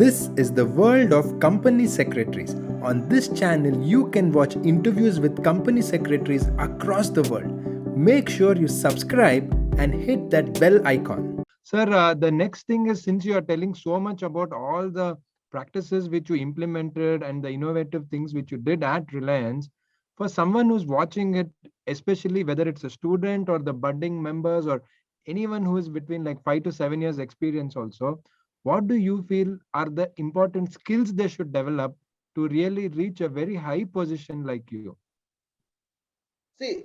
This is the world of company secretaries. On this channel, you can watch interviews with company secretaries across the world. Make sure you subscribe and hit that bell icon. Sir, the next thing is, since you are telling so much about all the practices which you implemented and the innovative things which you did at Reliance, for someone who's watching it, especially whether it's a student or the budding members or anyone who is between like 5 to 7 years experience also, what do you feel are the important skills they should develop to really reach a very high position like you? See,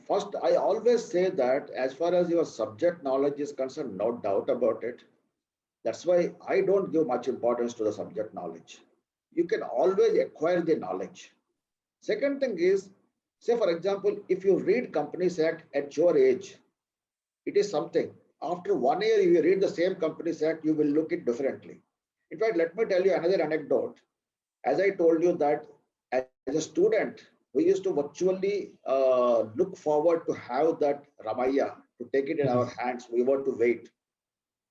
first, I always say that as far as your subject knowledge is concerned, no doubt about it. That's why I don't give much importance to the subject knowledge. You can always acquire the knowledge. Second thing is, say for example, if you read Companies Act at your age, it is something. After 1 year, if you read the same Companies Act, you will look it differently. In fact, let me tell you another anecdote. As I told you that as a student, we used to virtually look forward to have that Ramaya, to take it in our Yes. hands. We were to wait,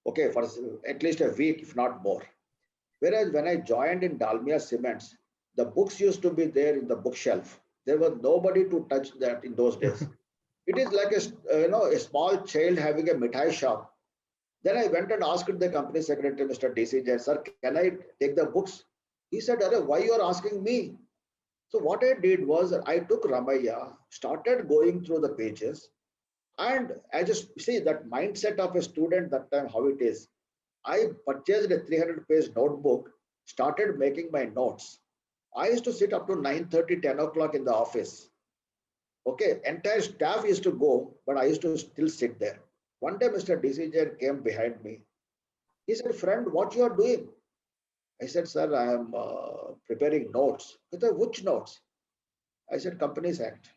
okay, for at least a week, if not more. Whereas when I joined in Dalmia Cements, the books used to be there in the bookshelf. There was nobody to touch that in those days. It is like a small child having a mithai shop. Then I went and asked the company secretary, Mr. DC Jain, sir, can I take the books? He said, Arre, why you are asking me? So what I did was I took Ramaya, started going through the pages, and I just see that mindset of a student that time how it is. I purchased a 300-page notebook, started making my notes. I used to sit up to 9:30, 10 o'clock in the office. Okay, entire staff used to go, but I used to still sit there. One day, Mr. DC Jain came behind me. He said, friend, what you are doing? I said, sir, I am preparing notes. He said, which notes? I said, Companies Act.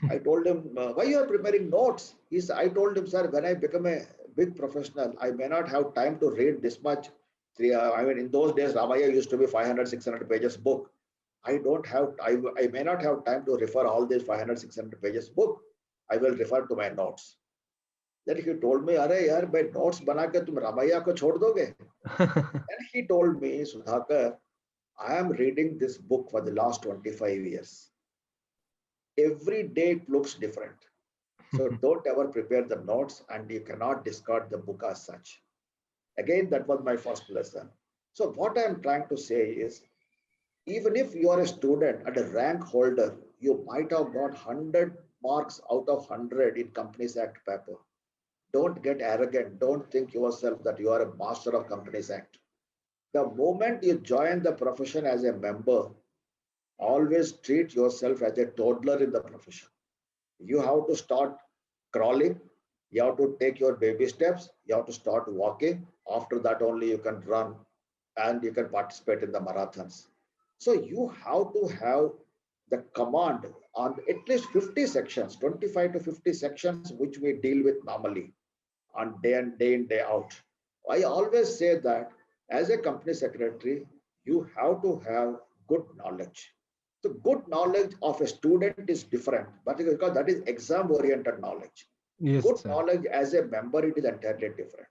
I told him, why you are preparing notes? I told him, sir, when I become a big professional, I may not have time to read this much. I mean, in those days, Ramaya used to be 500, 600 pages book. I may not have time to refer all these 500, 600 pages book. I will refer to my notes. Then he told me, अरे यार मैं notes बना के तुम रामाया को छोड़ दोगे? And he told me, Sudhakar, I am reading this book for the last 25 years. Every day it looks different. So don't ever prepare the notes and you cannot discard the book as such. Again, that was my first lesson. So what I am trying to say is, even if you are a student and a rank holder, you might have got 100 marks out of 100 in Companies Act paper. Don't get arrogant. Don't think yourself that you are a master of Companies Act. The moment you join the profession as a member, always treat yourself as a toddler in the profession. You have to start crawling, you have to take your baby steps, you have to start walking. After that, only you can run and you can participate in the marathons. So you have to have the command on at least 50 sections, 25 to 50 sections, which we deal with normally on day in, day out. I always say that as a company secretary, you have to have good knowledge. The good knowledge of a student is different, but because that is exam oriented knowledge. Yes, Good sir. knowledge as a member, it is entirely different.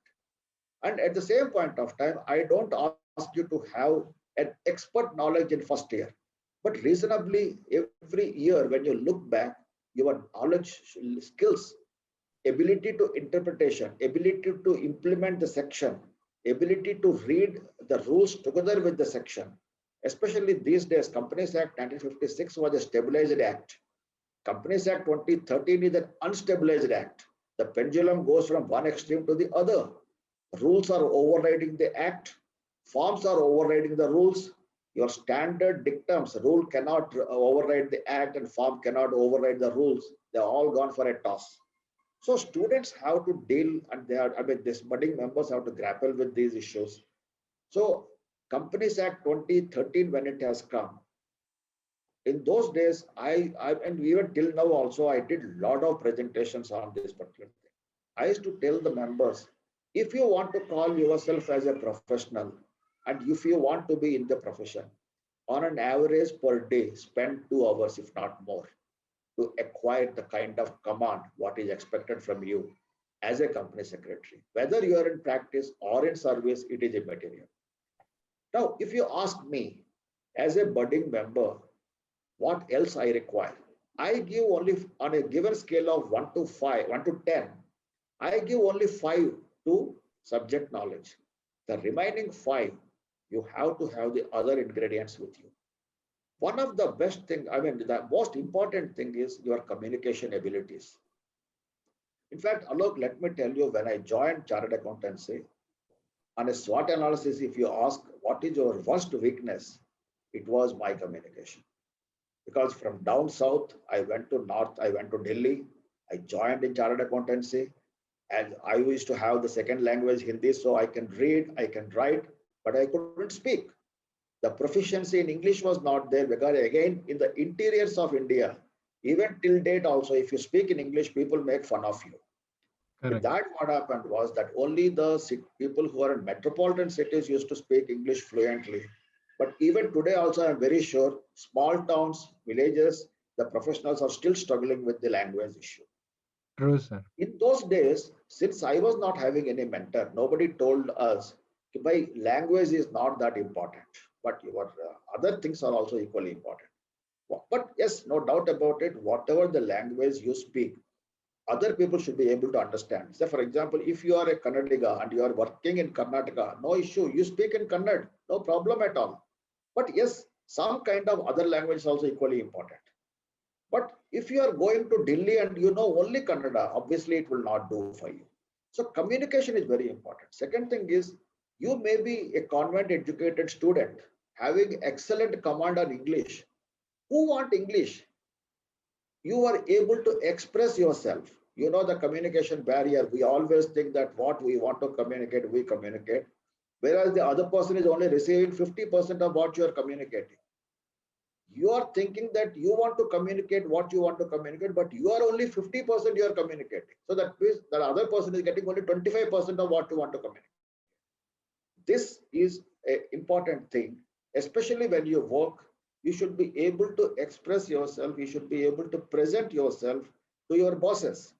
And at the same point of time, I don't ask you to have an expert knowledge in first year, but reasonably every year when you look back, your knowledge skills, ability to interpretation, ability to implement the section, ability to read the rules together with the section. Especially these days, Companies Act 1956 was a stabilized act. Companies Act 2013 is an unstabilized act. The pendulum goes from one extreme to the other. Rules are overriding the act, forms are overriding the rules. Your standard dictums, rule cannot override the act and form cannot override the rules. They're all gone for a toss. So students have to deal, and they are, I mean, these budding members have to grapple with these issues. So Companies Act 2013, when it has come, in those days, and even till now also, I did a lot of presentations on this particular thing. I used to tell the members, if you want to call yourself as a professional, and if you want to be in the profession, on an average per day, spend 2 hours, if not more, to acquire the kind of command what is expected from you as a company secretary. Whether you are in practice or in service, it is immaterial. Now, if you ask me as a budding member, what else I require? I give only on a given scale of 1 to 5, 1 to 10, I give only 5 to subject knowledge. The remaining 5, you have to have the other ingredients with you. One of the best thing, the most important thing is your communication abilities. In fact, Alok, let me tell you, when I joined Chartered Accountancy, on a SWOT analysis, if you ask what is your worst weakness, it was my communication. Because from down south, I went to north, I went to Delhi, I joined in Chartered Accountancy, and I used to have the second language Hindi, so I can read, I can write, but I couldn't speak. The proficiency in English was not there because again, in the interiors of India, even till date also, if you speak in English, people make fun of you. With that, what happened was that only the people who are in metropolitan cities used to speak English fluently. But even today also, I'm very sure, small towns, villages, the professionals are still struggling with the language issue. True, sir. In those days, since I was not having any mentor, nobody told us, by language is not that important, but your other things are also equally important. But yes, no doubt about it, whatever the language you speak, other people should be able to understand. So for example, if you are a Kannadiga and you are working in Karnataka, no issue, you speak in Kannada, no problem at all. But yes, some kind of other language is also equally important. But if you are going to Delhi and you know only Kannada, obviously it will not do for you. So communication is very important. Second thing is, you may be a convent educated student having excellent command on English. Who want English? You are able to express yourself. You know the communication barrier. We always think that what we want to communicate, we communicate. Whereas the other person is only receiving 50% of what you are communicating. You are thinking that you want to communicate what you want to communicate, but you are only 50% you are communicating. So that means that other person is getting only 25% of what you want to communicate. This is an important thing, especially when you work. You should be able to express yourself. You should be able to present yourself to your bosses.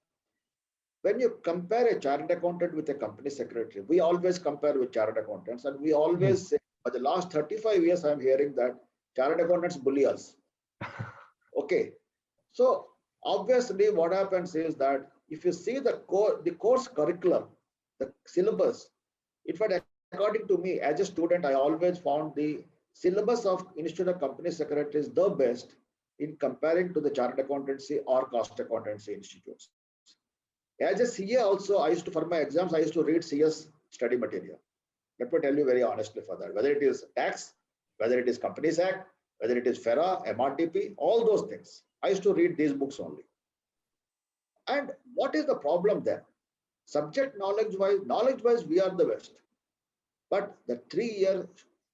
When you compare a chartered accountant with a company secretary, we always compare with chartered accountants, and we always say, for the last 35 years, I'm hearing that chartered accountants bully us. Okay. So obviously what happens is that if you see the course curriculum, the syllabus, in fact, according to me, as a student, I always found the syllabus of Institute of Company Secretaries the best in comparing to the chartered accountancy or cost accountancy institutes. As a CA also, I used to, for my exams, I used to read CS study material. Let me tell you very honestly for that, whether it is tax, whether it is Companies Act, whether it is FERA, MRTP, all those things. I used to read these books only. And what is the problem there? Subject knowledge-wise, we are the best. But the 3-year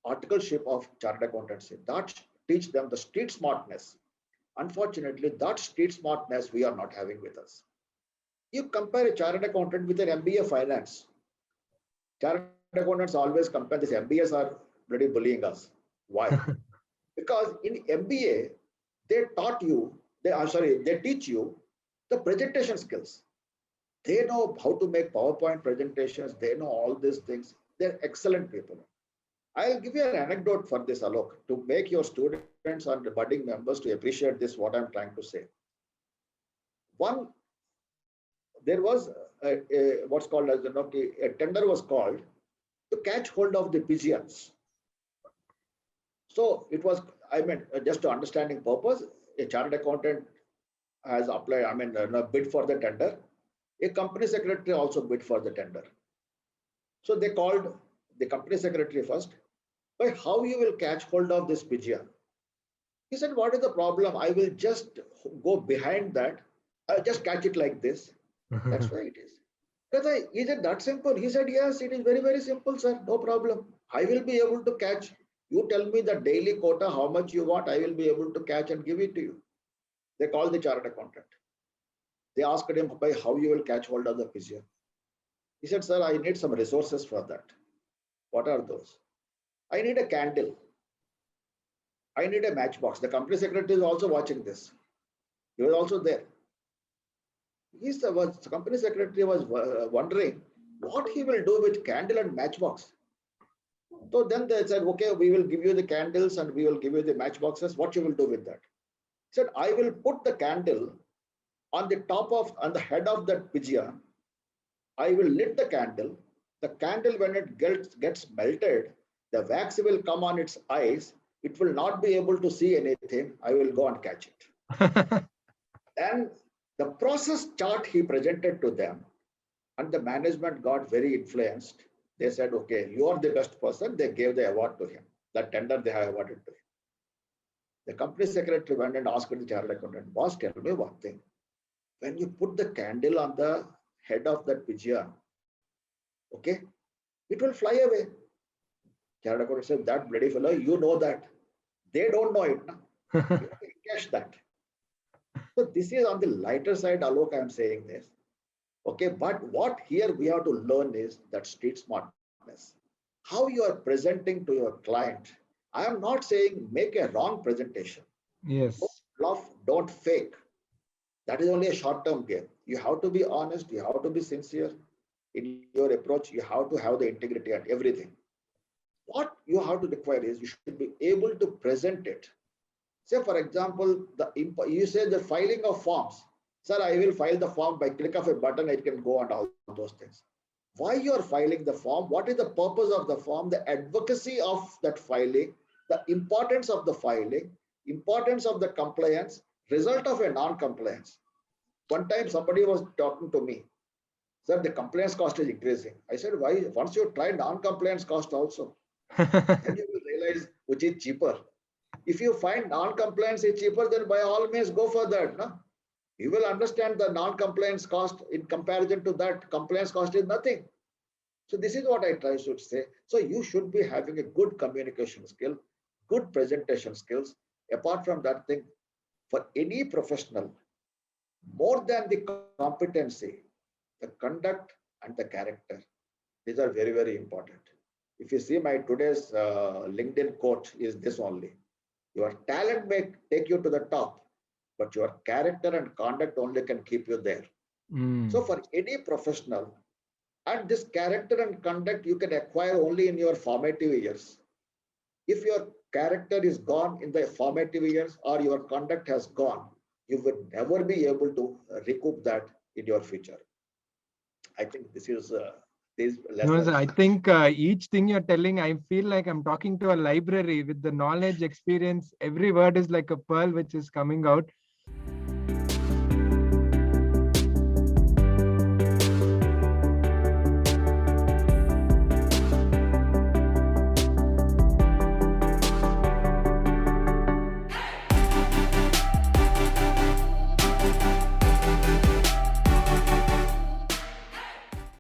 articleship of chartered accountancy, that teach them the street smartness. Unfortunately, that street smartness we are not having with us. You compare a chartered accountant with an MBA finance. Chartered accountants always compare this. MBAs are really bullying us. Why? Because in MBA, they teach you the presentation skills. They know how to make PowerPoint presentations. They know all these things. They're excellent people. I'll give you an anecdote for this, Alok, to make your students and the budding members to appreciate this, what I'm trying to say. There was what's called as a tender was called to catch hold of the pigeons. So it was, just to understanding purpose, a chartered accountant has applied, bid for the tender. A company secretary also bid for the tender. So they called the company secretary first. But how you will catch hold of this pigeon? He said, what is the problem? I will just go behind that. I'll just catch it like this. That's why it is. Is it that simple? He said, yes, it is very, very simple, sir. No problem. I will be able to catch. You tell me the daily quota, how much you want, I will be able to catch and give it to you. They called the chartered accountant. They asked him by how you will catch hold of the pigeon. He said, sir, I need some resources for that. What are those? I need a candle. I need a matchbox. The company secretary is also watching this. He was also there. The company secretary was wondering what he will do with candle and matchbox. So then they said, okay, we will give you the candles and we will give you the matchboxes. What you will do with that? He said, I will put the candle on the head of that pigeon. I will lit the candle. The candle, when it gets melted, the wax will come on its eyes. It will not be able to see anything. I will go and catch it. And the process chart he presented to them, and the management got very influenced. They said, okay, you are the best person. They gave the award to him. That tender they have awarded to him. The company secretary went and asked the chartered accountant, boss, tell me one thing. When you put the candle on the head of that pigeon, okay, it will fly away. Chartered accountant said, that bloody fellow, you know that. They don't know it. No? You have to catch that. So this is on the lighter side, Alok, I'm saying this. Okay, but what here we have to learn is that street smartness. How you are presenting to your client. I am not saying make a wrong presentation. Yes. Don't bluff, don't fake. That is only a short-term game. You have to be honest, you have to be sincere in your approach, you have to have the integrity and everything. What you have to require is you should be able to present it. Say, for example, you say the filing of forms. Sir, I will file the form by click of a button, it can go and all those things. Why you are filing the form? What is the purpose of the form? The advocacy of that filing, the importance of the filing, importance of the compliance, result of a non-compliance. One time somebody was talking to me, sir, the compliance cost is increasing. I said, why? Once you try non-compliance cost also, then you will realize which is cheaper. If you find non-compliance is cheaper, then by all means go for that. No? You will understand the non-compliance cost in comparison to that compliance cost is nothing. So this is what I try to say. So you should be having a good communication skill, good presentation skills. Apart from that thing, for any professional, more than the competency, the conduct and the character, these are very, very important. If you see my today's LinkedIn quote is this only. Your talent may take you to the top, but your character and conduct only can keep you there. So for any professional, and this character and conduct you can acquire only in your formative years. If your character is gone in the formative years or your conduct has gone, you will never be able to recoup that in your future. I think this is these lessons. No, I think each thing you're telling, I feel like I'm talking to a library with the knowledge, experience. Every word is like a pearl which is coming out.